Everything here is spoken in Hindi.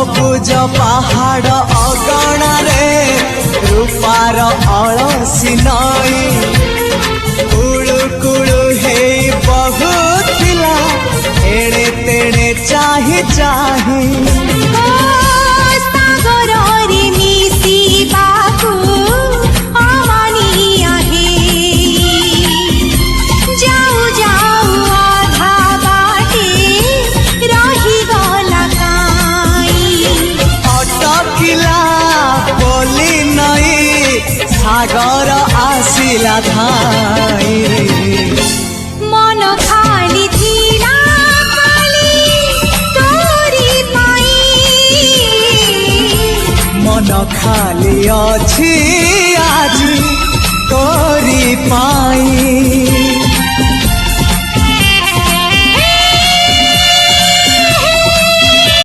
सबुज पहाड़ अगणारे रूपार अलसी नई कुळु कुळु हे बहुथिला एणे तेणे चाहि चाहि सागर आसिला धाई।